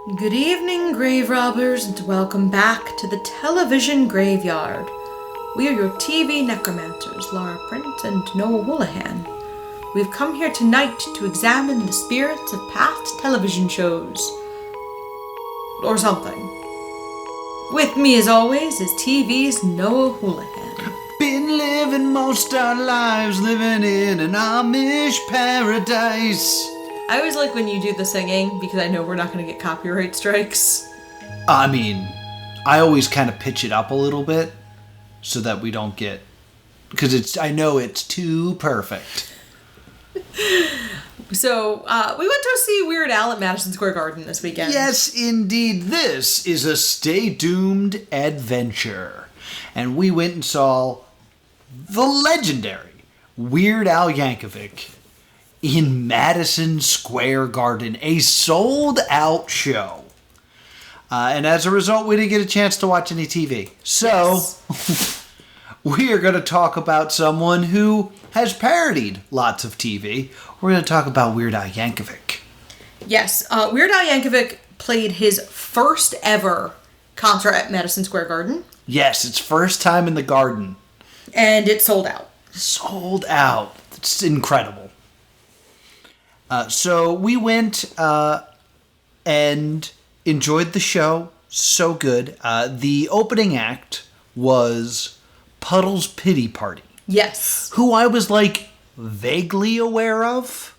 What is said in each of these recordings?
Good evening, grave robbers, and welcome back to the television graveyard. We are your TV necromancers, Laura Prince and Noah Woolahan. We've come here tonight to examine the spirits of past television shows. Or something. With me, as always, is TV's Noah Woolahan. Been living most our lives, living in an Amish paradise. I always like when you do the singing, because I know we're not going to get copyright strikes. I mean, I always kind of pitch it up a little bit so that we don't get... Because I know it's too perfect. So, we went to see Weird Al at Madison Square Garden this weekend. Yes, indeed. This is a Stay Doomed adventure. And we went and saw the legendary Weird Al Yankovic in Madison Square Garden, a sold-out show. And as a result, we didn't get a chance to watch any TV. So, yes. We are going to talk about someone who has parodied lots of TV. We're going to talk about Weird Al Yankovic. Yes, Weird Al Yankovic played his first ever concert at Madison Square Garden. Yes, it's first time in the Garden. And it sold out. Sold out. It's incredible. So we went and enjoyed the show. So good. The opening act was Puddle's Pity Party. Yes. Who I was vaguely aware of.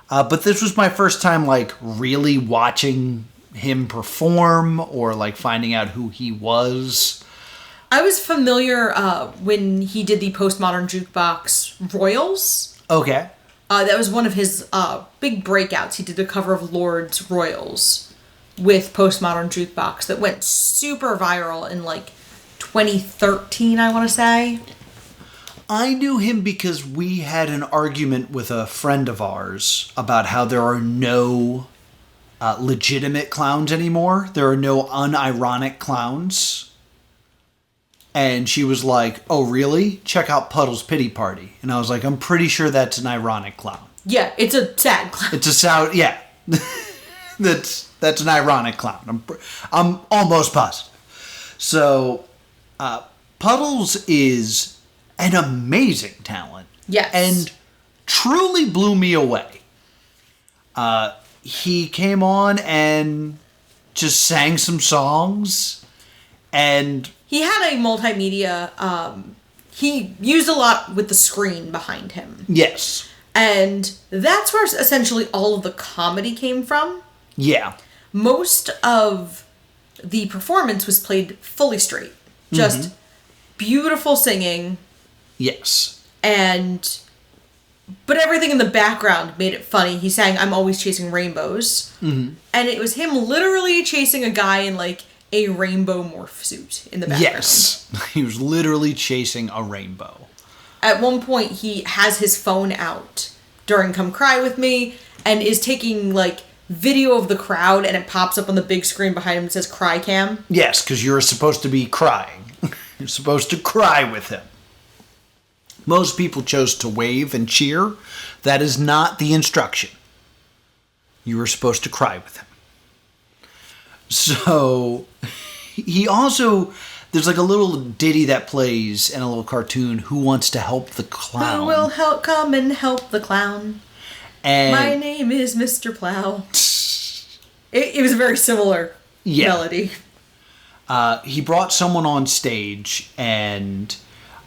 But this was my first time really watching him perform or finding out who he was. I was familiar when he did the Postmodern Jukebox Royals. Okay. That was one of his big breakouts. He did a cover of Lord's Royals with Postmodern Jukebox that went super viral in 2013, I want to say. I knew him because we had an argument with a friend of ours about how there are no legitimate clowns anymore. There are no unironic clowns. And she was like, oh, really? Check out Puddle's Pity Party. And I was like, I'm pretty sure that's an ironic clown. Yeah, it's a sad clown. It's a sad, yeah. that's an ironic clown. I'm almost positive. So, Puddles is an amazing talent. Yes. And truly blew me away. He came on and just sang some songs. And he had a multimedia, he used a lot with the screen behind him. Yes. And that's where essentially all of the comedy came from. Yeah. Most of the performance was played fully straight. Just beautiful singing. Yes. But everything in the background made it funny. He sang I'm Always Chasing Rainbows. Mm-hmm. And it was him literally chasing a guy in a rainbow morph suit in the background. Yes. He was literally chasing a rainbow. At one point, he has his phone out during Come Cry With Me and is taking, video of the crowd, and it pops up on the big screen behind him and says Cry Cam. Yes, because you're supposed to be crying. You're supposed to cry with him. Most people chose to wave and cheer. That is not the instruction. You were supposed to cry with him. So, he also, there's a little ditty that plays in a little cartoon, Who Wants to Help the Clown? Who will come and help the clown? And my name is Mr. Plow. It was a very similar melody. He brought someone on stage and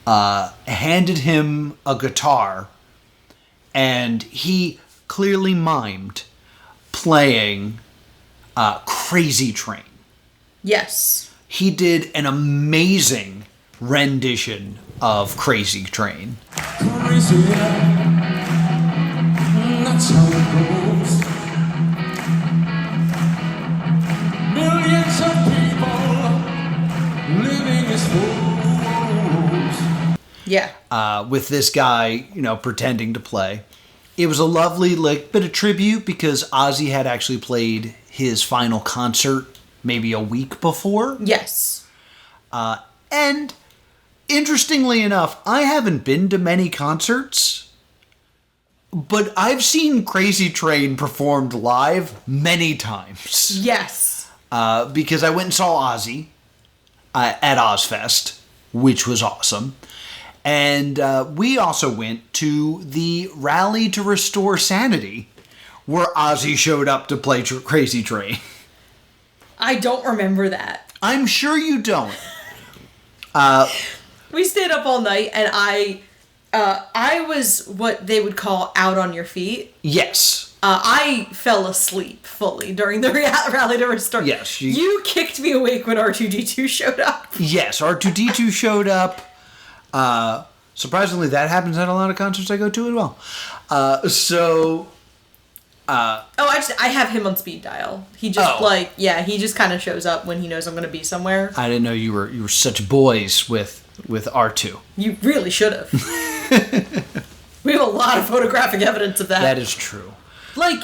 handed him a guitar, and he clearly mimed playing Crazy Train. Yes. He did an amazing rendition of Crazy Train. Crazy, that's how it goes. Millions of people living as fools. Yeah. With this guy, pretending to play. It was a lovely bit of tribute because Ozzy had actually played his final concert maybe a week before. Yes. And interestingly enough, I haven't been to many concerts, But I've seen Crazy Train performed live many times. Yes. Because I went and saw Ozzy at Ozfest, which was awesome. And we also went to the Rally to Restore Sanity, where Ozzy showed up to play Crazy Train. I don't remember that. I'm sure you don't. We stayed up all night, and I was what they would call out on your feet. Yes. I fell asleep fully during the Rally to Restore. Yes. You kicked me awake when R2-D2 showed up. Yes, R2-D2 showed up. Surprisingly, that happens at a lot of concerts I go to as well. I have him on speed dial. He just he just kind of shows up when he knows I'm going to be somewhere. I didn't know you were such boys with R2. You really should have. We have a lot of photographic evidence of that. That is true. Like,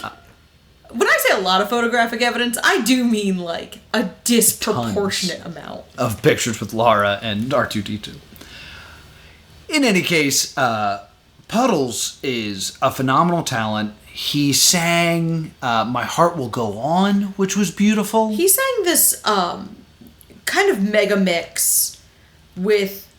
when I say a lot of photographic evidence, I do mean like a disproportionate amount of pictures with Laura and R2-D2. In any case, Puddles is a phenomenal talent. He sang My Heart Will Go On, which was beautiful. He sang this kind of mega mix with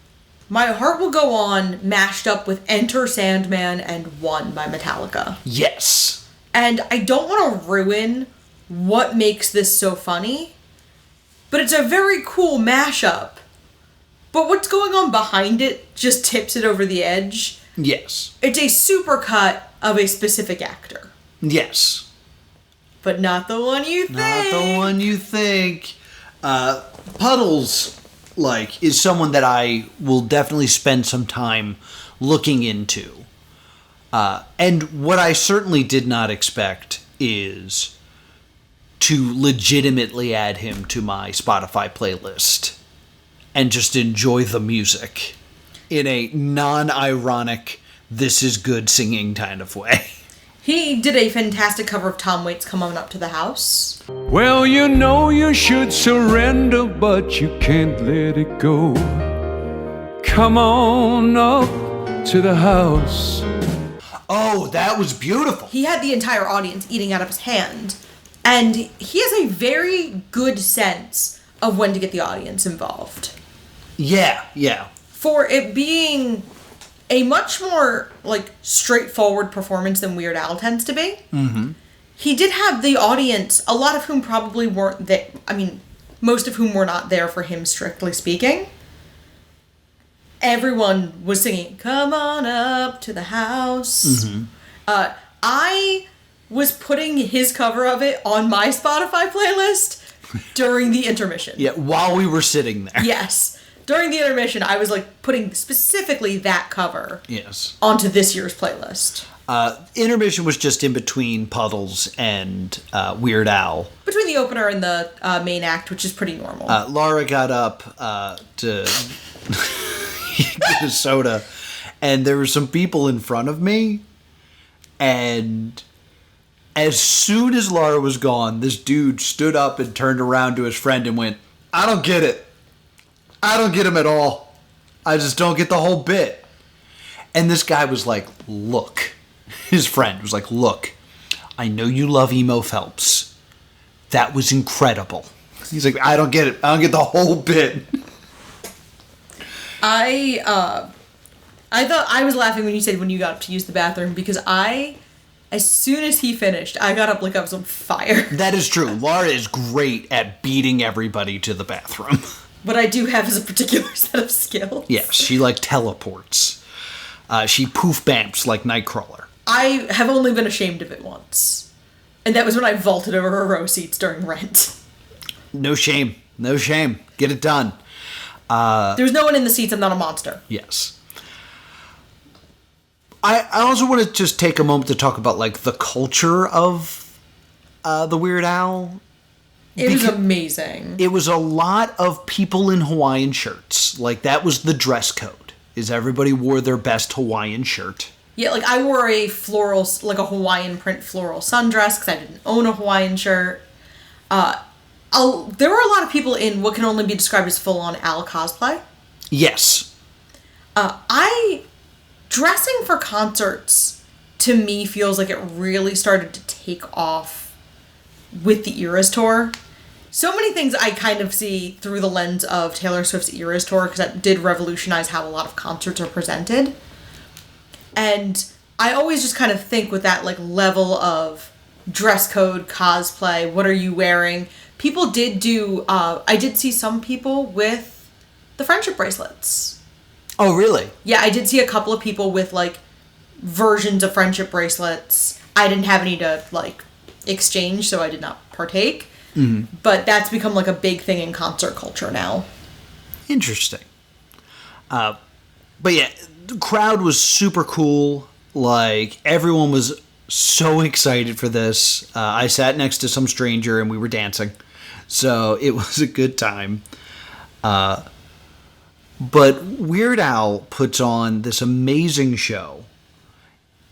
My Heart Will Go On mashed up with Enter Sandman and One by Metallica. Yes. And I don't want to ruin what makes this so funny, but it's a very cool mashup. But what's going on behind it just tips it over the edge. Yes. It's a supercut of a specific actor. Yes. But not the one you think. Not the one you think. Puddles, is someone that I will definitely spend some time looking into. And what I certainly did not expect is to legitimately add him to my Spotify playlist and just enjoy the music in a non-ironic, this is good singing kind of way. He did a fantastic cover of Tom Waits' Come On Up to the House. Well, you know you should surrender, but you can't let it go. Come on up to the house. Oh, that was beautiful. He had the entire audience eating out of his hand. And he has a very good sense of when to get the audience involved. Yeah. For it being a much more, straightforward performance than Weird Al tends to be. Mm-hmm. He did have the audience, a lot of whom probably weren't there. I mean, most of whom were not there for him, strictly speaking. Everyone was singing, Come On Up to the House. Mm-hmm. I was putting his cover of it on my Spotify playlist during the intermission. Yeah, while we were sitting there. Yes. During the intermission, I was putting specifically that cover onto this year's playlist. Intermission was just in between Puddles and Weird Al. Between the opener and the main act, which is pretty normal. Laura got up to get a soda, and there were some people in front of me, and as soon as Laura was gone, this dude stood up and turned around to his friend and went, I don't get it. I don't get him at all. I just don't get the whole bit. And this guy was like, look. His friend was like, look, I know you love Emo Phelps. That was incredible. He's like, I don't get it. I don't get the whole bit. I thought I was laughing when you said when you got up to use the bathroom because as soon as he finished, I got up like I was on fire. That is true. Laura is great at beating everybody to the bathroom. What I do have is a particular set of skills. Yes, she teleports. She poof bamps like Nightcrawler. I have only been ashamed of it once. And that was when I vaulted over her row seats during Rent. No shame. No shame. Get it done. There's no one in the seats. I'm not a monster. Yes. I also want to just take a moment to talk about the culture of the Weird Al. It was amazing. It was a lot of people in Hawaiian shirts. That was the dress code. Is everybody wore their best Hawaiian shirt. Yeah, I wore a floral, a Hawaiian print floral sundress because I didn't own a Hawaiian shirt. There were a lot of people in what can only be described as full-on Al cosplay. Yes. Dressing for concerts to me, feels like it really started to take off with the Eras Tour. So many things I kind of see through the lens of Taylor Swift's Eras Tour, because that did revolutionize how a lot of concerts are presented. And I always just kind of think with that, like, level of dress code, cosplay, what are you wearing? People did do, I did see some people with the friendship bracelets. Oh, really? Yeah, I did see a couple of people with, like, versions of friendship bracelets. I didn't have any to, like, exchange, so I did not partake. Mm-hmm. But that's become, like, a big thing in concert culture now. Interesting. But yeah, the crowd was super cool. Like, everyone was so excited for this. I sat next to some stranger and we were dancing. So it was a good time. But Weird Al puts on this amazing show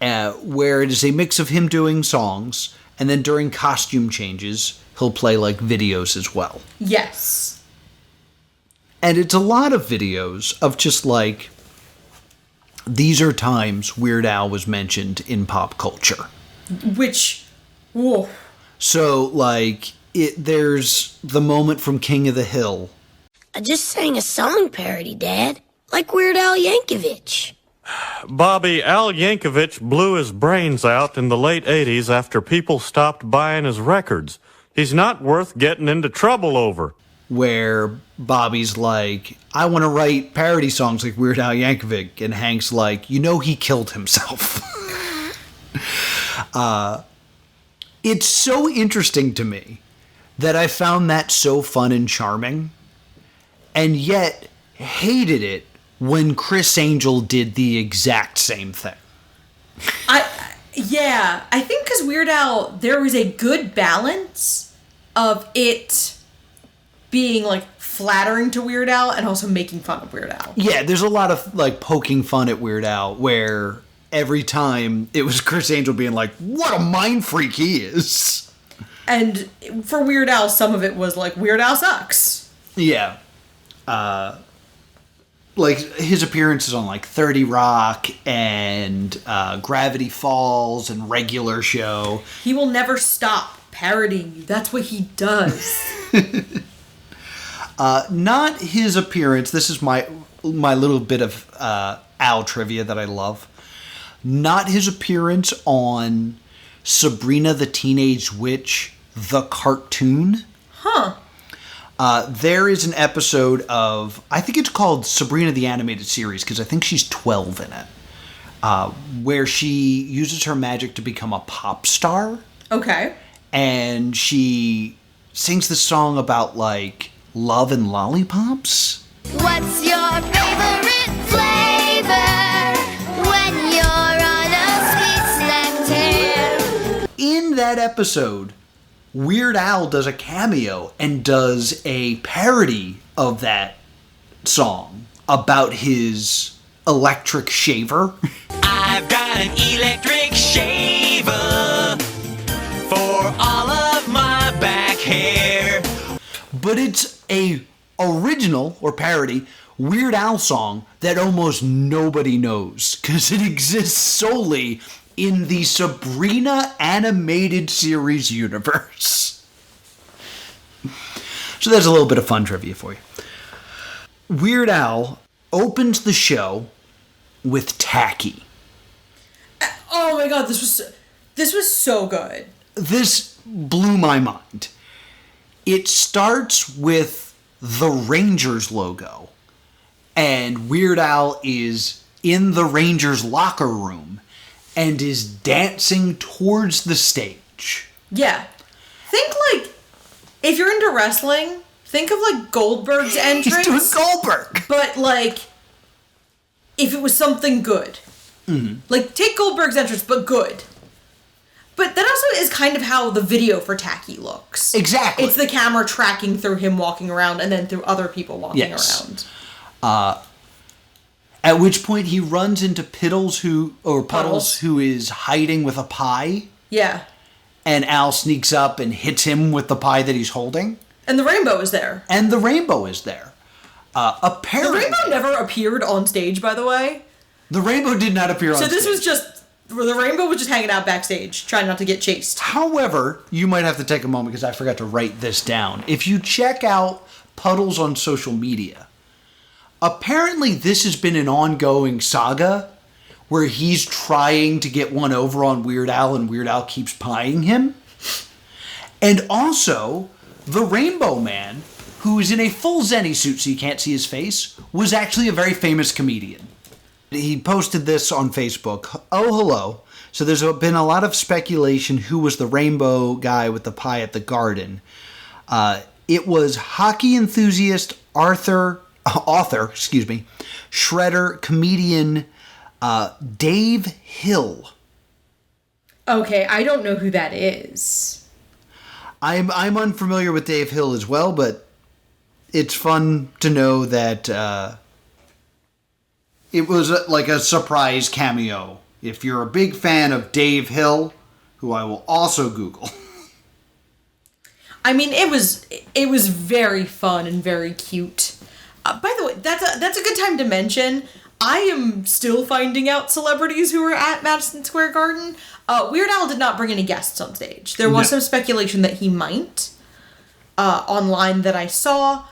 where it is a mix of him doing songs, and then during costume changes, he'll play, like, videos as well. Yes. And it's a lot of videos of just, like, these are times Weird Al was mentioned in pop culture. Which, whoa. So, like, there's the moment from King of the Hill. I just sang a song parody, Dad. Like Weird Al Yankovic. Bobby, Al Yankovic blew his brains out in the late 80s after people stopped buying his records. He's not worth getting into trouble over. Where Bobby's like, I want to write parody songs like Weird Al Yankovic. And Hank's like, you know he killed himself. It's so interesting to me that I found that so fun and charming, and yet hated it when Chris Angel did the exact same thing. Yeah, I think because Weird Al, there was a good balance of it being, like, flattering to Weird Al and also making fun of Weird Al. Yeah, there's a lot of, like, poking fun at Weird Al where every time it was Chris Angel being like, what a mind freak he is. And for Weird Al, some of it was like, Weird Al sucks. Yeah. Like, his appearances on, like, 30 Rock and Gravity Falls and Regular Show. He will never stop parodying you. That's what he does. Not his appearance. This is my little bit of Al trivia that I love. Not his appearance on Sabrina the Teenage Witch, the cartoon. Huh. There is an episode of, I think it's called Sabrina the Animated Series, because I think she's 12 in it, where she uses her magic to become a pop star. Okay. And she sings this song about, like, love and lollipops. What's your favorite flavor when you're on a sweet nectar? In that episode, Weird Al does a cameo and does a parody of that song about his electric shaver. I've got an electric shaver for all of my back hair. But it's a original, or parody, Weird Al song that almost nobody knows, because it exists solely in the Sabrina animated series universe. So there's a little bit of fun trivia for you. Weird Al opens the show with Tacky. Oh my god, this was so good. This blew my mind. It starts with the Rangers logo, and Weird Al is in the Rangers locker room and is dancing towards the stage. Yeah. Think, like, if you're into wrestling, think of, like, Goldberg's entrance. He's doing Goldberg. But, like, if it was something good. Mm-hmm. Like, take Goldberg's entrance, but good. But that also is kind of how the video for Tacky looks. Exactly. It's the camera tracking through him walking around and then through other people walking around. At which point he runs into Puddles, who is hiding with a pie. Yeah. And Al sneaks up and hits him with the pie that he's holding. And the rainbow is there. Apparently, the rainbow never appeared on stage, by the way. The rainbow did not appear on stage. So this was just The Rainbow was just hanging out backstage, trying not to get chased. However, you might have to take a moment because I forgot to write this down. If you check out Puddles on social media, apparently this has been an ongoing saga where he's trying to get one over on Weird Al and Weird Al keeps pieing him. And also, the Rainbow Man, who is in a full Zenny suit so you can't see his face, was actually a very famous comedian. He posted this on Facebook. Oh, hello. So there's been a lot of speculation who was the rainbow guy with the pie at the garden. It was hockey enthusiast, author, shredder, comedian, Dave Hill. Okay, I don't know who that is. I'm unfamiliar with Dave Hill as well, but it's fun to know that it was like a surprise cameo. If you're a big fan of Dave Hill, who I will also Google. I mean, it was very fun and very cute. By the way, that's a good time to mention. I am still finding out celebrities who are at Madison Square Garden. Weird Al did not bring any guests on stage. There was some speculation that he might online that I saw,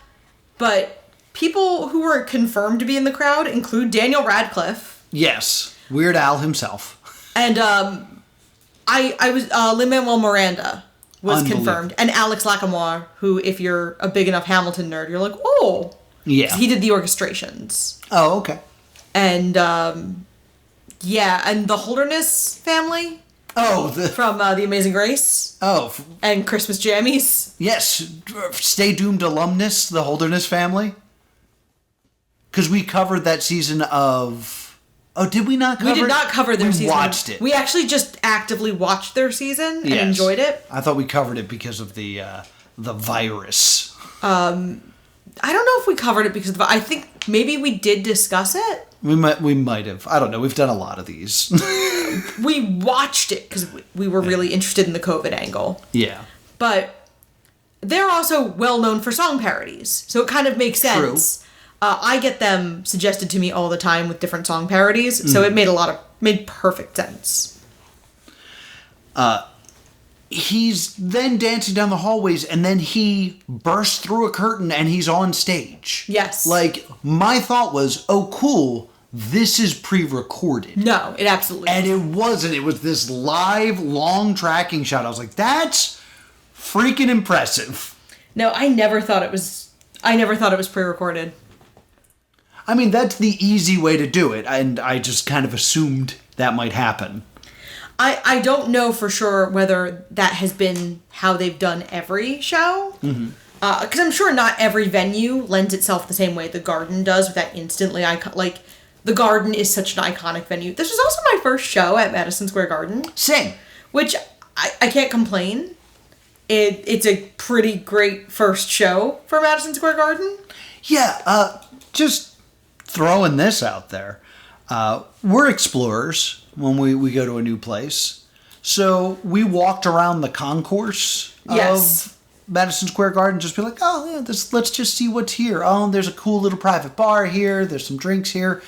but people who were confirmed to be in the crowd include Daniel Radcliffe. Yes, Weird Al himself. And I was Lin-Manuel Miranda was confirmed, and Alex Lacamoire, who, if you're a big enough Hamilton nerd, you're like, oh, yeah, he did the orchestrations. Oh, okay. And and the Holderness family. Oh, from The Amazing Grace. Oh, and Christmas Jammies. Yes, Stay Doomed alumnus, the Holderness family. Because we covered that season of... Oh, did we not cover it? We did not cover their season. We watched it. We actually just actively watched their season and enjoyed it. I thought we covered it because of the virus. I don't know if we covered it because of I think maybe we did discuss it. We might have. I don't know. We've done a lot of these. We watched it because we were really interested in the COVID angle. Yeah. But they're also well known for song parodies, so it kind of makes sense. True. I get them suggested to me all the time with different song parodies, so it made perfect sense. He's then dancing down the hallways, and then he bursts through a curtain, and he's on stage. Yes. Like, my thought was, oh, cool, this is pre-recorded. No, it absolutely wasn't. And it wasn't. It was this live, long tracking shot. I was like, that's freaking impressive. No, I never thought it was pre-recorded. I mean, that's the easy way to do it, and I just kind of assumed that might happen. I don't know for sure whether that has been how they've done every show. Because I'm sure not every venue lends itself the same way the Garden does with that instantly like, the Garden is such an iconic venue. This was also my first show at Madison Square Garden. Same. Which, I can't complain. It's a pretty great first show for Madison Square Garden. Yeah, just throwing this out there. We're explorers when we go to a new place. So we walked around the concourse of Madison Square Garden, just be like, oh, yeah, let's just see what's here. Oh, there's a cool little private bar here. There's some drinks here.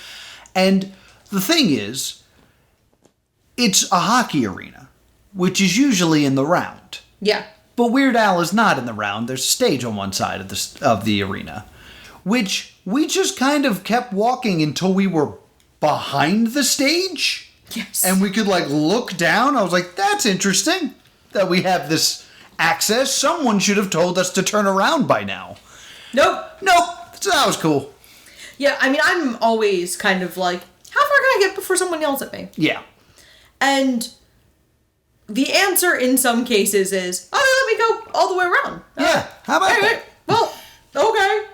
And the thing is, it's a hockey arena, which is usually in the round. Yeah. But Weird Al is not in the round. There's a stage on one side of the arena, which we just kind of kept walking until we were behind the stage. Yes. And we could, like, look down. I was like, that's interesting that we have this access. Someone should have told us to turn around by now. Nope. So that was cool. Yeah, I mean, I'm always kind of like, how far can I get before someone yells at me? Yeah. And the answer in some cases is, oh, let me go all the way around. Yeah, how about that? Well, okay.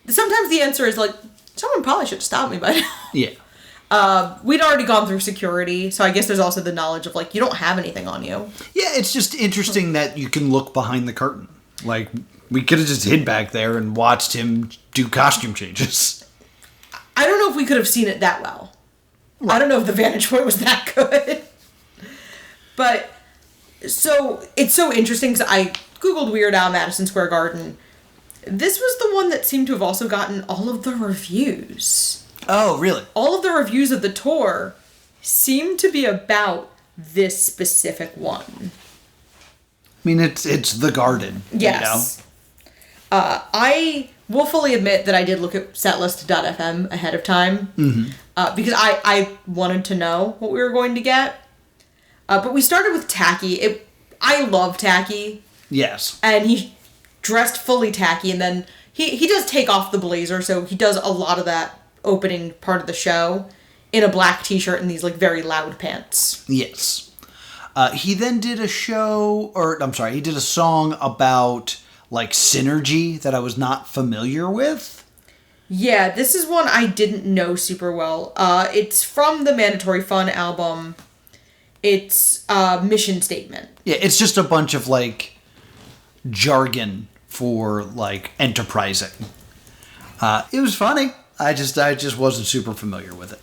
Sometimes the answer is like, someone probably should stop me by now. Yeah. We'd already gone through security, so I guess there's also the knowledge of, like, you don't have anything on you. Yeah, it's just interesting that you can look behind the curtain. Like, we could have just hid back there and watched him do costume changes. I don't know if we could have seen it that well. Right. I don't know if the vantage point was that good. But, so, it's so interesting, because I Googled Weird Al Madison Square Garden. This was the one that seemed to have also gotten all of the reviews. Oh, really? All of the reviews of the tour seem to be about this specific one. I mean, it's the garden. Yes. I will fully admit that I did look at setlist.fm ahead of time. Because I wanted to know what we were going to get. But we started with Tacky. I love Tacky. Yes. And he dressed fully tacky, and then he does take off the blazer, so he does a lot of that opening part of the show in a black t-shirt and these, like, very loud pants. Yes. He then did a he did a song about, like, synergy that I was not familiar with. Yeah, this is one I didn't know super well. It's from the Mandatory Fun album. It's Mission Statement. Yeah, it's just a bunch of, like, jargon for, like, enterprising. It was funny. I just wasn't super familiar with it.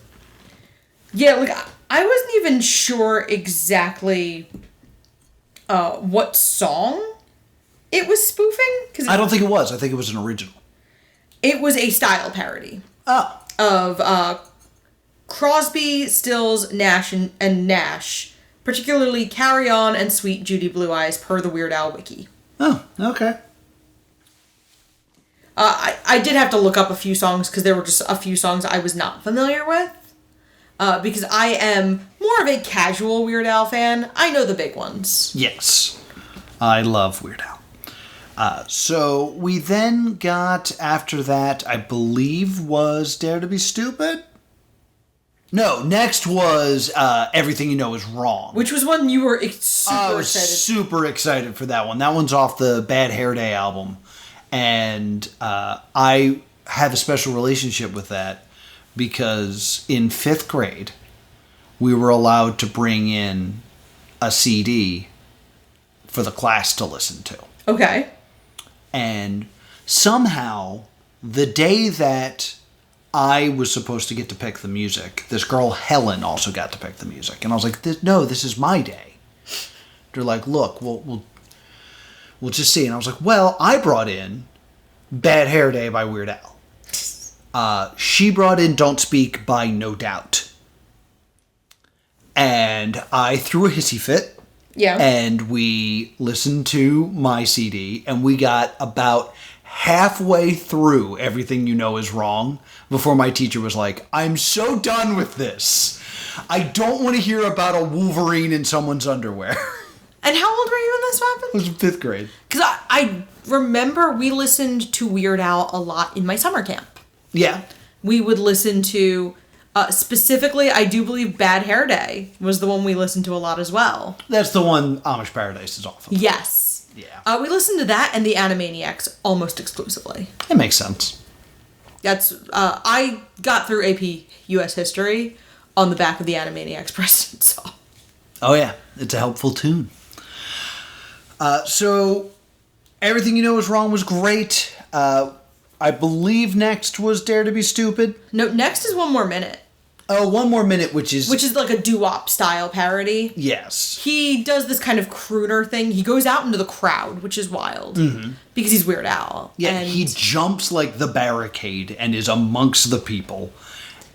Yeah, like, I wasn't even sure exactly what song it was spoofing. 'Cause I don't think it was. I think it was an original. it was a style parody of Crosby, Stills, Nash, and Nash, particularly Carry On and Sweet Judy Blue Eyes, per the Weird Al Wiki. Oh, okay. I did have to look up a few songs because there were just a few songs I was not familiar with. Because I am more of a casual Weird Al fan. I know the big ones. Yes. I love Weird Al. So we then got, after that, I believe was Dare to Be Stupid? No, next was Everything You Know Is Wrong. Which was one you were I was super excited for that one. That one's off the Bad Hair Day album. And I have a special relationship with that because in 5th grade, we were allowed to bring in a CD for the class to listen to. Okay. And somehow, the day that I was supposed to get to pick the music, this girl, Helen, also got to pick the music. And I was like, no, this is my day. They're like, look, we'll just see. And I was like, well, I brought in Bad Hair Day by Weird Al. She brought in Don't Speak by No Doubt. And I threw a hissy fit. Yeah. And we listened to my CD, and we got about halfway through Everything You Know Is Wrong before my teacher was like, I'm so done with this. I don't want to hear about a Wolverine in someone's underwear. And how old were you when this happened? It was in 5th grade. Because I remember we listened to Weird Al a lot in my summer camp. Yeah. We would listen to, specifically, I do believe Bad Hair Day was the one we listened to a lot as well. That's the one Amish Paradise is off of. Yes. Yeah. We listened to that and the Animaniacs almost exclusively. It makes sense. That's, I got through AP US History on the back of the Animaniacs President song. Oh, yeah. It's a helpful tune. So, Everything You Know Is Wrong was great. I believe next was Dare to Be Stupid. No, next is One More Minute. Oh, One More Minute, which is like a doo-wop style parody. Yes. He does this kind of crooner thing. He goes out into the crowd, which is wild. Mm-hmm. Because he's Weird Al. Yeah, and he jumps like the barricade and is amongst the people.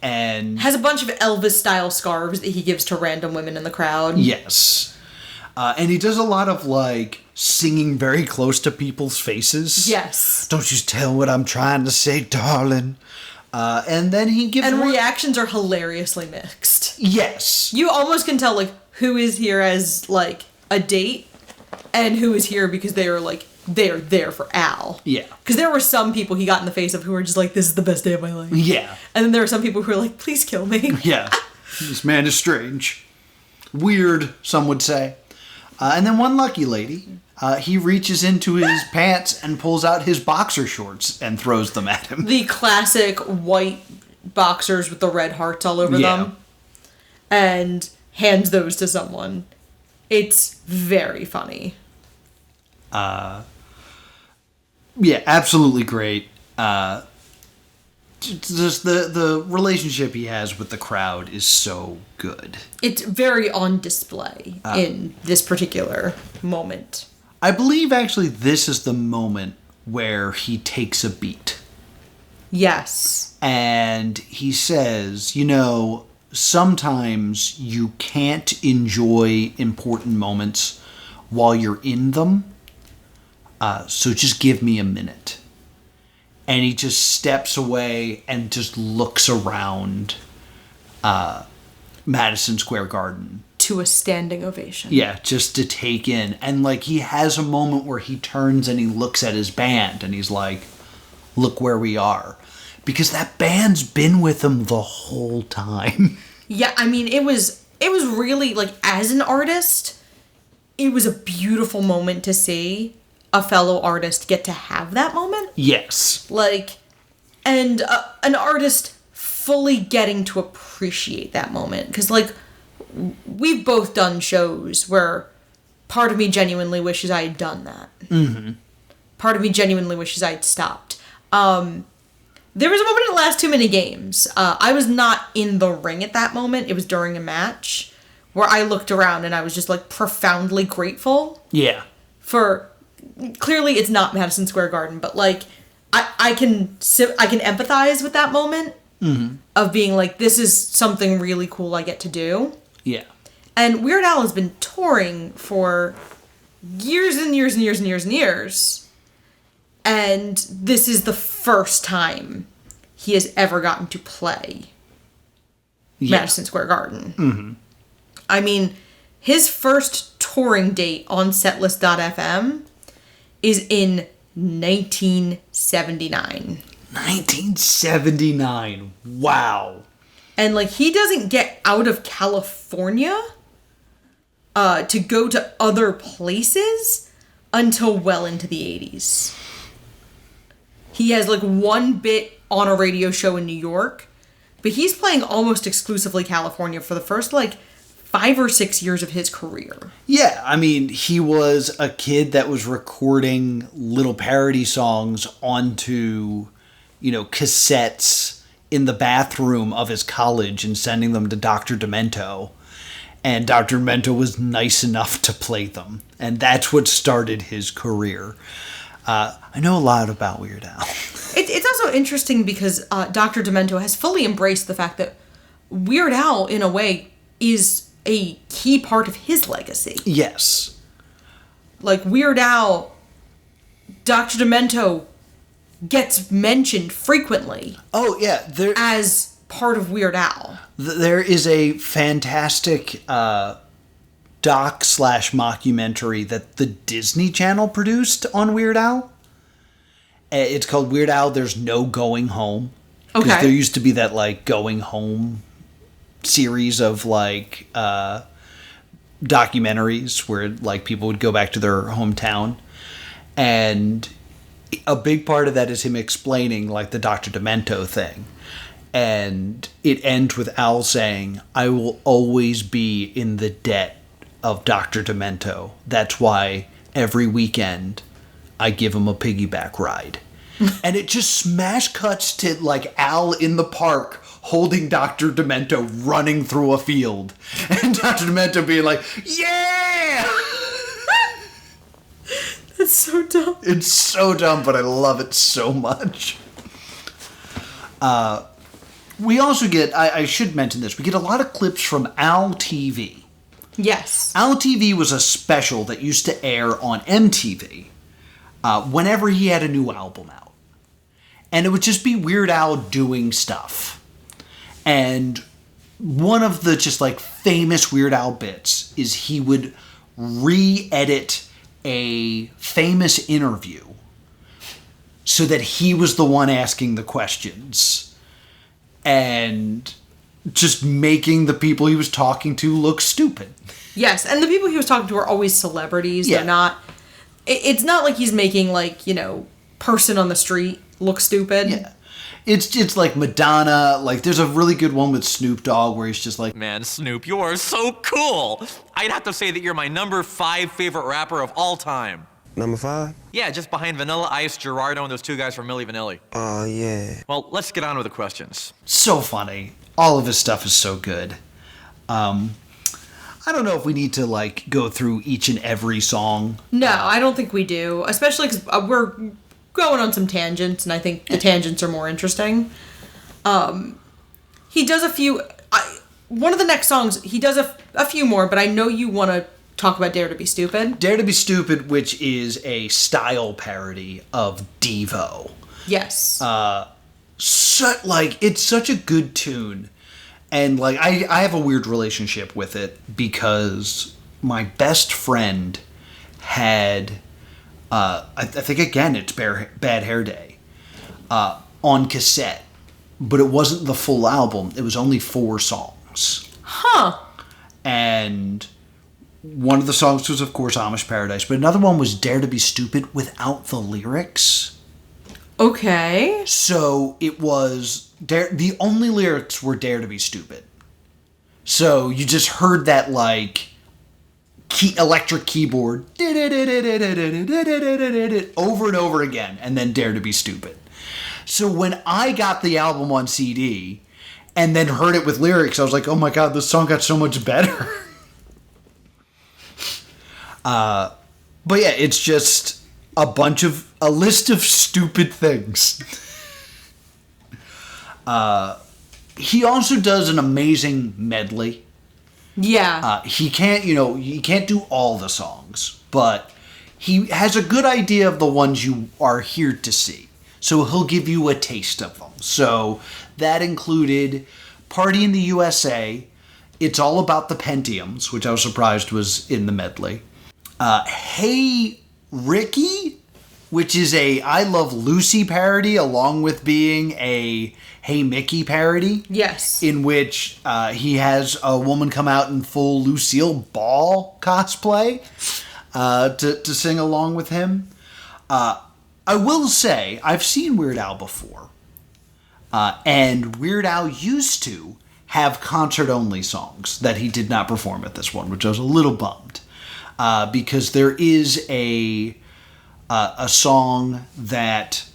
And has a bunch of Elvis-style scarves that he gives to random women in the crowd. Yes. And he does a lot of, like, singing very close to people's faces. Yes. Don't you tell what I'm trying to say, darling. And then he gives... And reactions are hilariously mixed. Yes. You almost can tell, like, who is here as, like, a date and who is here because they are, like, they're there for Al. Yeah. Because there were some people he got in the face of who were just like, this is the best day of my life. Yeah. And then there were some people who were like, please kill me. Yeah. This man is strange. Weird, some would say. And then one lucky lady, he reaches into his pants and pulls out his boxer shorts and throws them at him. The classic white boxers with the red hearts all over them. And hands those to someone. It's very funny. Yeah, absolutely great. Just the relationship he has with the crowd is so good. It's very on display in this particular moment. I believe actually this is the moment where he takes a beat. Yes. And he says, you know, sometimes you can't enjoy important moments while you're in them. So just give me a minute. And he just steps away and just looks around Madison Square Garden. To a standing ovation. Yeah, just to take in. And like he has a moment where he turns and he looks at his band and he's like, look where we are. Because that band's been with him the whole time. Yeah, I mean, it was really, like, as an artist, it was a beautiful moment to see a fellow artist get to have that moment. Yes. Like, and an artist fully getting to appreciate that moment. Because, like, we've both done shows where part of me genuinely wishes I had done that. Mm-hmm. Part of me genuinely wishes I'd stopped. There was a moment in the last 2 minute games. I was not in the ring at that moment. It was during a match where I looked around and I was just like profoundly grateful. Yeah. For clearly it's not Madison Square Garden, but like I can empathize with that moment of being like, this is something really cool I get to do. Yeah. And Weird Al has been touring for years and years and years and years and years. And this is the first time he has ever gotten to play Madison Square Garden. Mm-hmm. I mean, his first touring date on Setlist.fm is in 1979. 1979. Wow. And, like, he doesn't get out of California to go to other places until well into the 80s. He has, like, one bit on a radio show in New York, but he's playing almost exclusively California for the first, like, 5 or 6 years of his career. Yeah, I mean, he was a kid that was recording little parody songs onto, cassettes in the bathroom of his college and sending them to Dr. Demento. And Dr. Demento was nice enough to play them. And that's what started his career. I know a lot about Weird Al. It's also interesting because Dr. Demento has fully embraced the fact that Weird Al, in a way, is a key part of his legacy. Yes. Like, Weird Al, Dr. Demento gets mentioned frequently. Oh, yeah. As part of Weird Al. There is a fantastic doc/mockumentary that the Disney Channel produced on Weird Al. It's called Weird Al, There's No Going Home. Okay. There used to be that, like, Going Home series of, like, documentaries where, like, people would go back to their hometown. And a big part of that is him explaining, like, the Dr. Demento thing. And it ends with Al saying, I will always be in the debt of Dr. Demento. That's why every weekend I give him a piggyback ride. And it just smash cuts to, like, Al in the park holding Dr. Demento running through a field. And Dr. Demento being like, yeah! That's so dumb. It's so dumb, but I love it so much. We also get, I should mention this, we get a lot of clips from Al TV. Yes. Al TV was a special that used to air on MTV whenever he had a new album out. And it would just be Weird Al doing stuff. And one of the just like famous Weird Al bits is he would re-edit a famous interview so that he was the one asking the questions. And just making the people he was talking to look stupid. Yes, and the people he was talking to are always celebrities. Yeah. They're not... It's not like he's making, like, person on the street look stupid. Yeah. It's like Madonna. Like, there's a really good one with Snoop Dogg where he's just like... Man, Snoop, you are so cool. I'd have to say that you're my number 5 favorite rapper of all time. Number 5? Yeah, just behind Vanilla Ice, Gerardo, and those 2 guys from Milli Vanilli. Oh, yeah. Well, let's get on with the questions. So funny. All of his stuff is so good. I don't know if we need to, like, go through each and every song. No, I don't think we do. Especially because we're going on some tangents, and I think the tangents are more interesting. He does a few... one of the next songs, he does a few more, but I know you want to talk about Dare to Be Stupid. Dare to Be Stupid, which is a style parody of Devo. Yes. It's such a good tune. And, like, I have a weird relationship with it because my best friend had, I think, again, it's Bad Hair Day, on cassette. But it wasn't the full album. It was only 4 songs. Huh. And one of the songs was, of course, Amish Paradise. But another one was Dare to Be Stupid without the lyrics. Okay. So it was the only lyrics were Dare to Be Stupid. So you just heard that like electric keyboard over and over again, and then Dare to Be Stupid. So when I got the album on CD and then heard it with lyrics, I was like, oh my god, this song got so much better. But yeah, it's just a list of stupid things. He also does an amazing medley. Yeah. He can't do all the songs, but he has a good idea of the ones you are here to see. So he'll give you a taste of them. So that included Party in the USA, It's All About the Pentiums, which I was surprised was in the medley. Hey Ricky, which is a I Love Lucy parody, along with being a Hey Mickey parody. Yes. In which he has a woman come out in full Lucille Ball cosplay to sing along with him. I will say, I've seen Weird Al before. And Weird Al used to have concert-only songs that he did not perform at this one, which I was a little bummed. Because there is a song that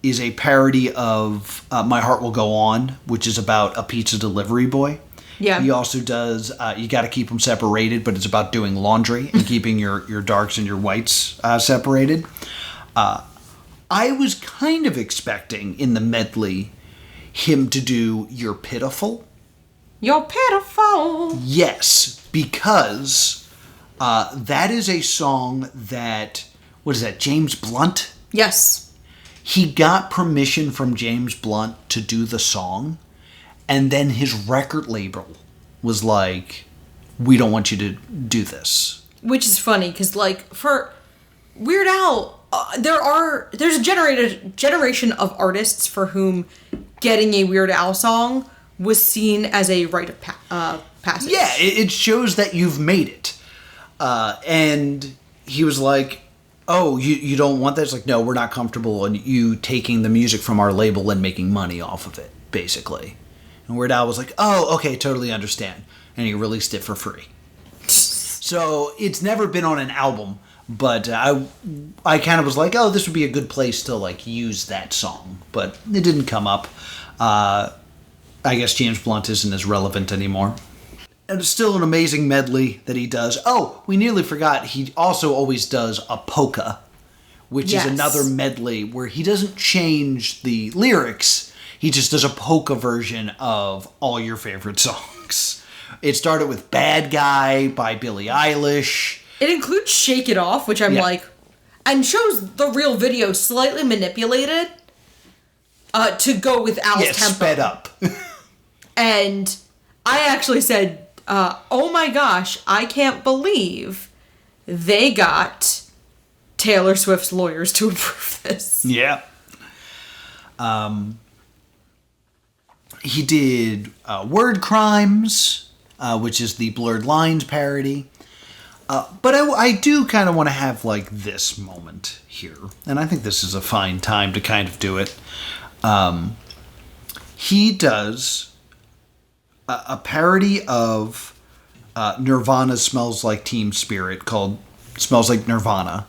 is a parody of My Heart Will Go On, which is about a pizza delivery boy. Yeah. He also does You Gotta Keep Them Separated, but it's about doing laundry and keeping your darks and your whites separated. I was kind of expecting in the medley him to do You're Pitiful. You're pitiful. Yes, because that is a song that, what is that, James Blunt? Yes. He got permission from James Blunt to do the song, and then his record label was like, we don't want you to do this. Which is funny, because, like, for Weird Al, there's a generation of artists for whom getting a Weird Al song was seen as a rite of passage. Yeah, it shows that you've made it. And he was like, oh, you don't want that? It's like, no, we're not comfortable in you taking the music from our label and making money off of it, basically. And Weird Al was like, oh, okay, totally understand. And he released it for free. So it's never been on an album, but I kind of was like, oh, this would be a good place to like use that song. But it didn't come up. I guess James Blunt isn't as relevant anymore. And it's still an amazing medley that he does. Oh, we nearly forgot, he also always does a polka, which is another medley where he doesn't change the lyrics. He just does a polka version of all your favorite songs. It started with Bad Guy by Billie Eilish. It includes Shake It Off, which I'm like, and shows the real video slightly manipulated to go with Al's tempo. Sped up. And I actually said, oh my gosh, I can't believe they got Taylor Swift's lawyers to approve this. Yeah. He did Word Crimes, which is the Blurred Lines parody. But I do kind of want to have, like, this moment here. And I think this is a fine time to kind of do it. He does a parody of Nirvana's Smells Like Teen Spirit called Smells Like Nirvana,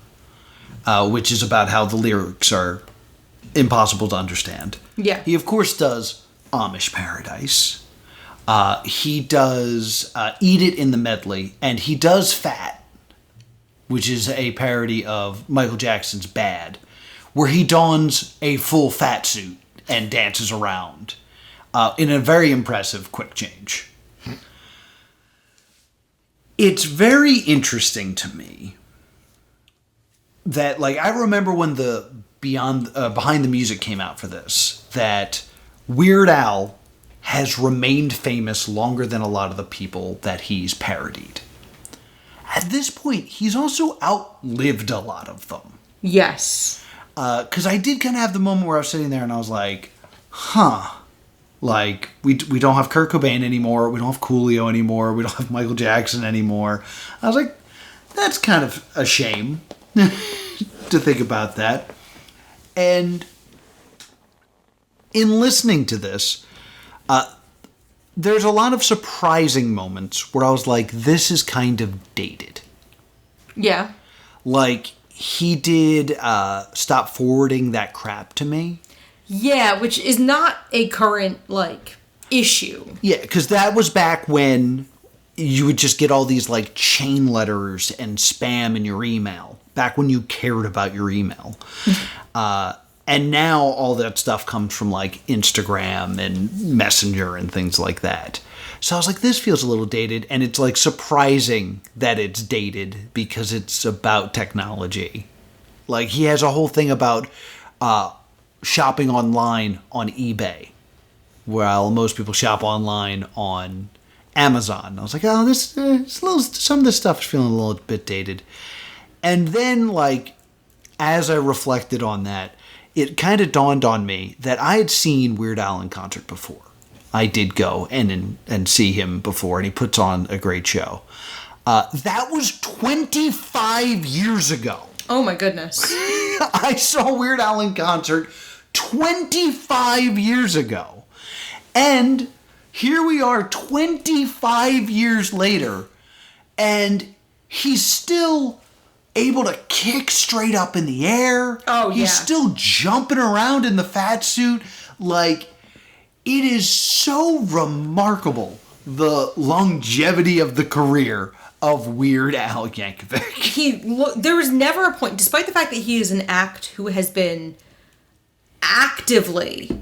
which is about how the lyrics are impossible to understand. Yeah. He, of course, does Amish Paradise. He does Eat It in the medley, and he does Fat, which is a parody of Michael Jackson's Bad, where he dons a full fat suit and dances around in a very impressive quick change. It's very interesting to me that, like, I remember when the Behind the Music came out for this, that Weird Al has remained famous longer than a lot of the people that he's parodied. At this point, he's also outlived a lot of them. Yes. Because I did kind of have the moment where I was sitting there and I was like, huh. Like, we don't have Kurt Cobain anymore. We don't have Coolio anymore. We don't have Michael Jackson anymore. I was like, that's kind of a shame to think about that. And in listening to this, there's a lot of surprising moments where I was like, this is kind of dated. Yeah. Like, he did Stop Forwarding That Crap to Me. Yeah, which is not a current, like, issue. Yeah, because that was back when you would just get all these, like, chain letters and spam in your email. Back when you cared about your email. And now all that stuff comes from, like, Instagram and Messenger and things like that. So I was like, this feels a little dated. And it's, like, surprising that it's dated because it's about technology. Like, he has a whole thing about shopping online on eBay, while most people shop online on Amazon. I was like, oh, this some of this stuff is feeling a little bit dated. And then, like, as I reflected on that, it kind of dawned on me that I had seen Weird Al in concert before. I did go and see him before, and he puts on a great show. That was 25 years ago. Oh my goodness. I saw Weird Al in concert 25 years ago. And here we are 25 years later, and he's still able to kick straight up in the air. Oh, yeah. He's still jumping around in the fat suit. Like, it is so remarkable, the longevity of the career of Weird Al Yankovic. There was never a point, despite the fact that he is an act who has been actively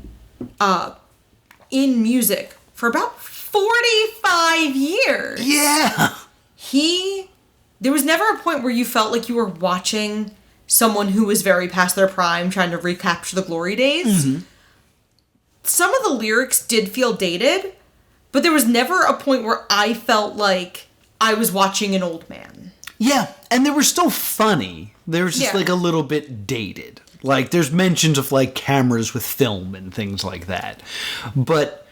in music for about 45 years. Yeah. There was never a point where you felt like you were watching someone who was very past their prime trying to recapture the glory days. Mm-hmm. Some of the lyrics did feel dated, but there was never a point where I felt like I was watching an old man. Yeah, and they were still funny. They were just like a little bit dated. Like, there's mentions of, like, cameras with film and things like that. But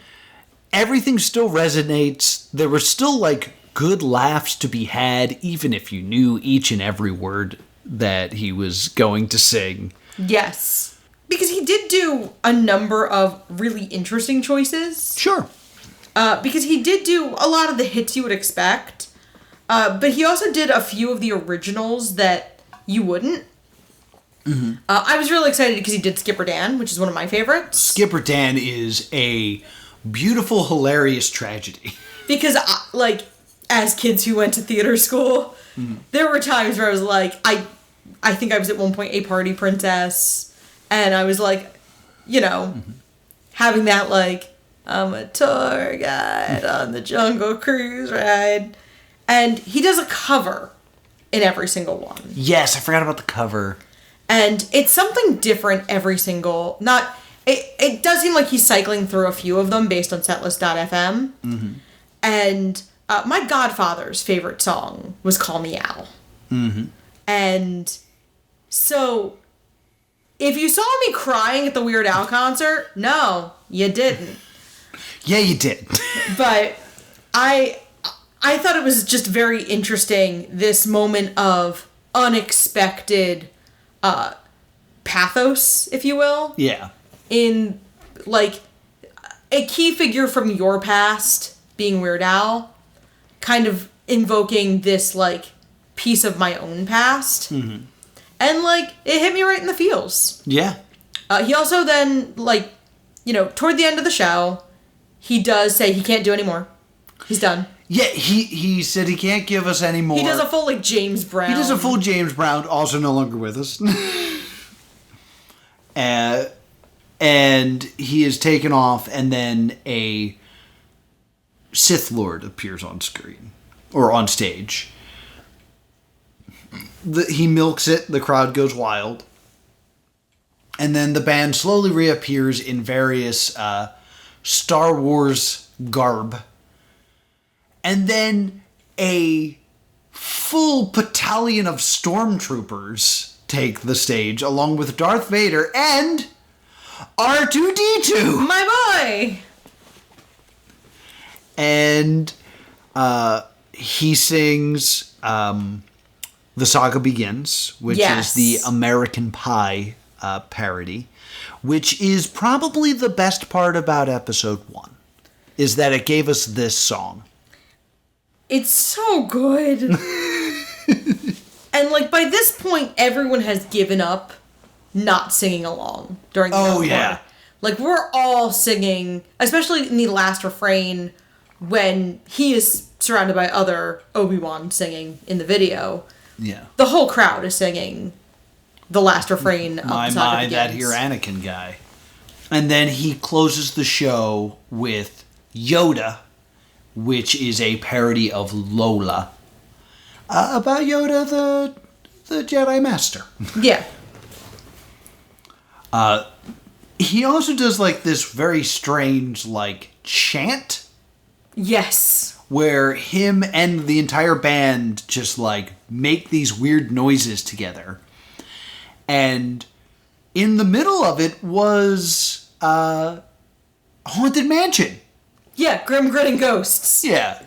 everything still resonates. There were still, like, good laughs to be had, even if you knew each and every word that he was going to sing. Yes. Because he did do a number of really interesting choices. Sure. Because he did do a lot of the hits you would expect. But he also did a few of the originals that you wouldn't. Mm-hmm. I was really excited because he did Skipper Dan, which is one of my favorites. Skipper Dan is a beautiful, hilarious tragedy. Because, like, as kids who went to theater school, there were times where I was like, I think I was at one point a party princess, and I was like, you know, having that, like, I'm a tour guide on the Jungle Cruise ride. And he does a cover in every single one. Yes, I forgot about the cover. And it's something different every single... It does seem like he's cycling through a few of them based on setlist.fm. Mm-hmm. And my godfather's favorite song was Call Me Al. Mm-hmm. And so, if you saw me crying at the Weird Al concert, no, you didn't. Yeah, you did. But I thought it was just very interesting, this moment of unexpected pathos, if you will. Yeah. In, like, a key figure from your past, being Weird Al, kind of invoking this, like, piece of my own past. Mm-hmm. And, like, it hit me right in the feels. Yeah. He also then, like, you know, toward the end of the show, he does say he can't do anymore. He's done. Yeah, he said he can't give us any more. He does a full, like, James Brown. He does a full James Brown, also no longer with us. And he is taken off, and then a Sith Lord appears on screen. or on stage. He milks it, the crowd goes wild. And then the band slowly reappears in various Star Wars garb. And then a full battalion of stormtroopers take the stage, along with Darth Vader and R2-D2! My boy! And he sings The Saga Begins, which is the American Pie parody, which is probably the best part about episode 1, is that it gave us this song. It's so good. And like by this point, everyone has given up not singing along during the encore. Yeah. Like we're all singing, especially in the last refrain when he is surrounded by other Obi-Wan singing in the video. Yeah. The whole crowd is singing the last refrain of My, The Saga my, that Begins. here Anakin guy. And then he closes the show with Yoda, which is a parody of Lola. About Yoda, the Jedi Master. Yeah. He also does like this very strange like chant Yes. where him and the entire band just like make these weird noises together. And in the middle of it was Haunted Mansion. Yeah, Grim Grinning Ghosts. Yeah.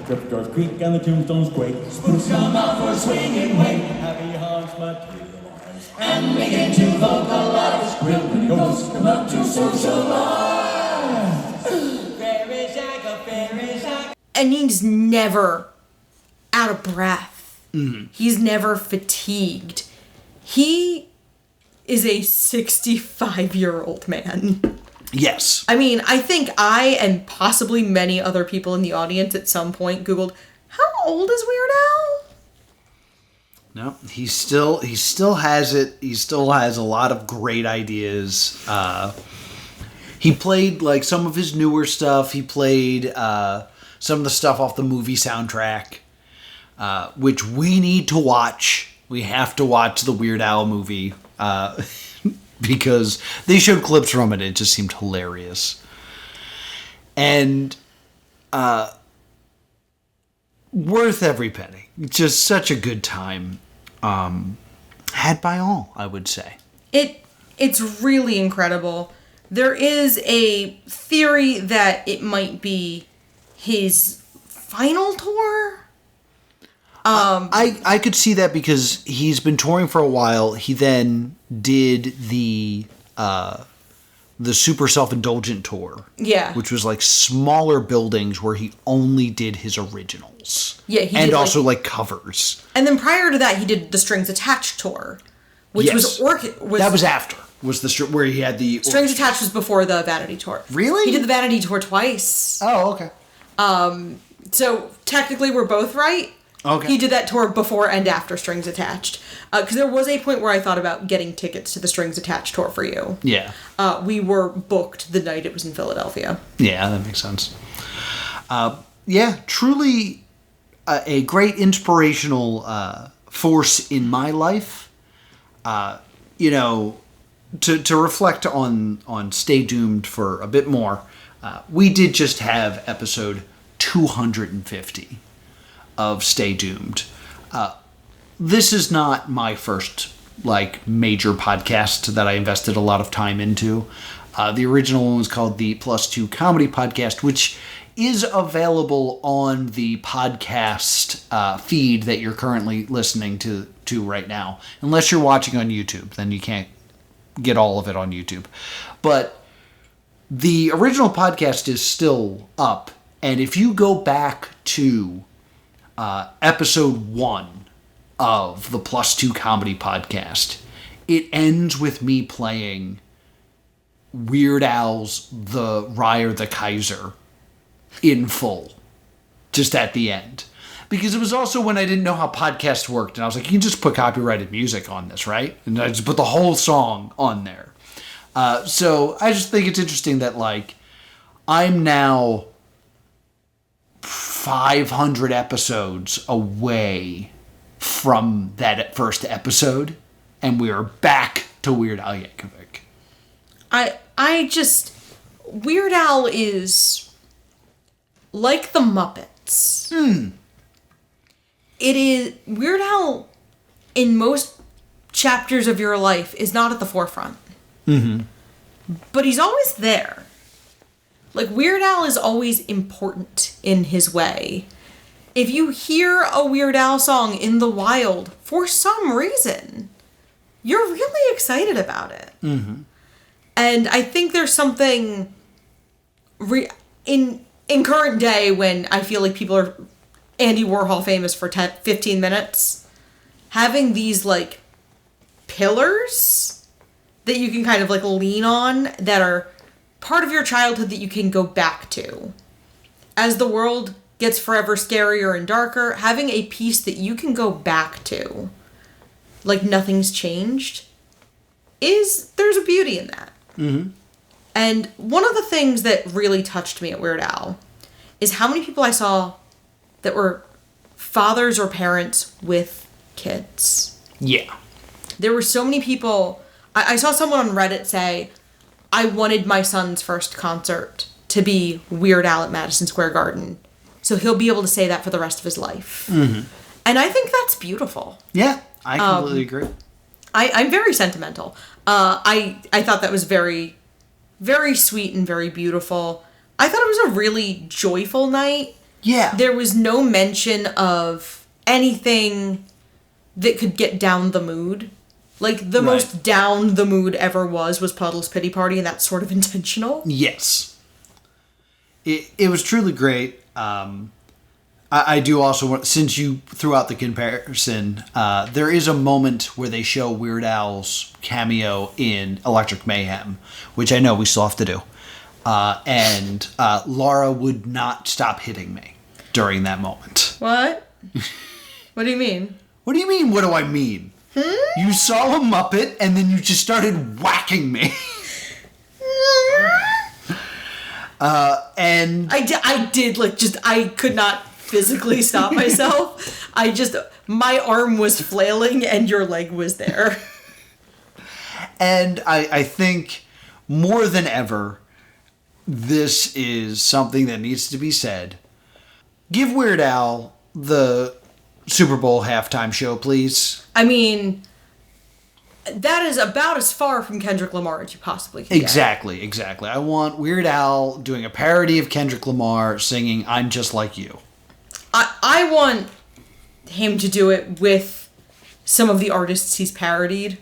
Tripdoors creak and the tombstones quake. Spooks come out for a swinging wake. Happy haunts materialize and begin to vocalize. Grim ghosts come out to socialize. Fairy Jack, a fairy Jack. And he's never out of breath. Mm-hmm. He's never fatigued. He is a 65-year-old man. Yes. I mean, I think I and possibly many other people in the audience at some point Googled, how old is Weird Al? No, he still has it. He still has a lot of great ideas. He played like some of his newer stuff. He played some of the stuff off the movie soundtrack, which we need to watch. We have to watch the Weird Al movie because they showed clips from it. It just seemed hilarious. And worth every penny. Just such a good time. Had by all, I would say. It's really incredible. There is a theory that it might be his final tour. I could see that because he's been touring for a while. He then did the super self-indulgent tour. Yeah. Which was like smaller buildings where he only did his originals. Yeah, he and did, also like covers. And then prior to that, he did the Strings Attached tour, which Yes. was That was after. Was the where he had the Strings Attached was before the Vanity tour. Really? He did the Vanity tour twice. Oh, okay. So technically, we're both right. Okay. He did that tour before and after Strings Attached. Because there was a point where I thought about getting tickets to the Strings Attached tour for you. Yeah. We were booked the night it was in Philadelphia. Yeah, that makes sense. Yeah, truly a great inspirational force in my life. You know, to reflect on Stay Doomed for a bit more, we did just have episode 250 of Stay Doomed. This is not my first like major podcast that I invested a lot of time into. The original one was called the +2 Comedy Podcast, which is available on the podcast feed that you're currently listening to right now. Unless you're watching on YouTube, then you can't get all of it on YouTube. But the original podcast is still up, and if you go back to episode 1 of the +2 Comedy Podcast, it ends with me playing Weird Al's The Ryer the Kaiser in full, just at the end. Because it was also when I didn't know how podcasts worked. And I was like, you can just put copyrighted music on this, right? And I just put the whole song on there. So I just think it's interesting that, like, I'm now 500 episodes away from that first episode. And we are back to Weird Al Yankovic. Weird Al is like the Muppets. It is Weird Al in most chapters of your life is not at the forefront. But he's always there. Like, Weird Al is always important in his way. If you hear a Weird Al song in the wild, for some reason, you're really excited about it. And I think there's something in current day when I feel like people are Andy Warhol famous for 15 minutes, having these, like, pillars that you can kind of, like, lean on that are part of your childhood that you can go back to. As the world gets forever scarier and darker, having a piece that you can go back to, like nothing's changed, there's a beauty in that. And one of the things that really touched me at Weird Al is how many people I saw that were fathers or parents with kids. Yeah. There were so many people. I saw someone on Reddit say, I wanted my son's first concert to be Weird Al at Madison Square Garden, so he'll be able to say that for the rest of his life. And I think that's beautiful. Yeah, I completely agree. I'm very sentimental. I thought that was very, very sweet and very beautiful. I thought it was a really joyful night. Yeah. There was no mention of anything that could get down the mood. Like, the most down the mood ever was Puddle's Pity Party, and that's sort of intentional. Yes. It was truly great. I do also want, since you threw out the comparison, there is a moment where they show Weird Al's cameo in Electric Mayhem, which I know we still have to do. And Laura would not stop hitting me during that moment. What? What do you mean? What do you mean, what do I mean? You saw a Muppet, and then you just started whacking me. And I did, like, I could not physically stop myself. My arm was flailing, and your leg was there. And I think more than ever, this is something that needs to be said. Give Weird Al the Super Bowl halftime show, please. I mean, that is about as far from Kendrick Lamar as you possibly can Exactly. I want Weird Al doing a parody of Kendrick Lamar singing I'm Just Like You. I want him to do it with some of the artists he's parodied.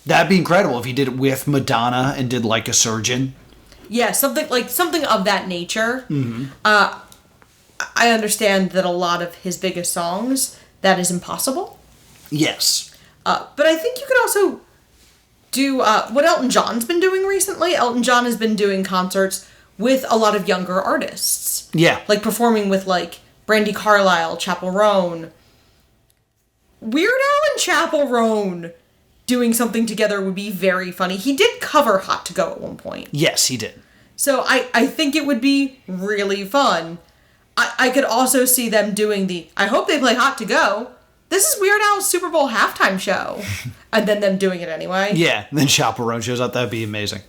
That'd be incredible if he did it with Madonna and did Like a Surgeon. Yeah, something of that nature. I understand that a lot of his biggest songs, that is impossible. Yes. But I think you could also do what Elton John's been doing recently. Elton John has been doing concerts with a lot of younger artists. Yeah. Like performing with, like, Brandi Carlile, Chappell Roan. Weird Al and Chappell Roan doing something together would be very funny. He did cover Hot to Go at one point. Yes, he did. So I think it would be really fun. I could also see them doing I hope they play Hot to Go. This is Weird Al's Super Bowl halftime show. And then them doing it anyway. Yeah, then Chaperone shows up. That'd be amazing.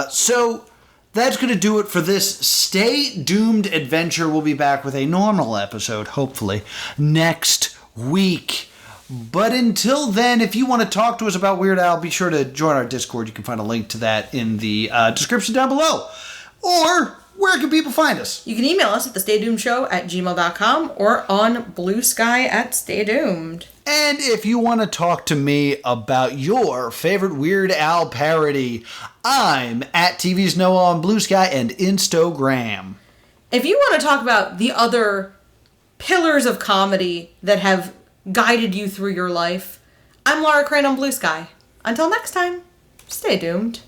So that's going to do it for this Stay Doomed adventure. We'll be back with a normal episode, hopefully, next week. But until then, if you want to talk to us about Weird Al, be sure to join our Discord. You can find a link to that in the description down below. Or where can people find us? You can email us at thestaydoomedshow@gmail.com or on Blue Sky @StayDoomed. And if you want to talk to me about your favorite Weird Al parody, I'm at TV's Noah on Blue Sky and Instagram. If you want to talk about the other pillars of comedy that have guided you through your life, I'm Laura Crane on Blue Sky. Until next time, stay doomed.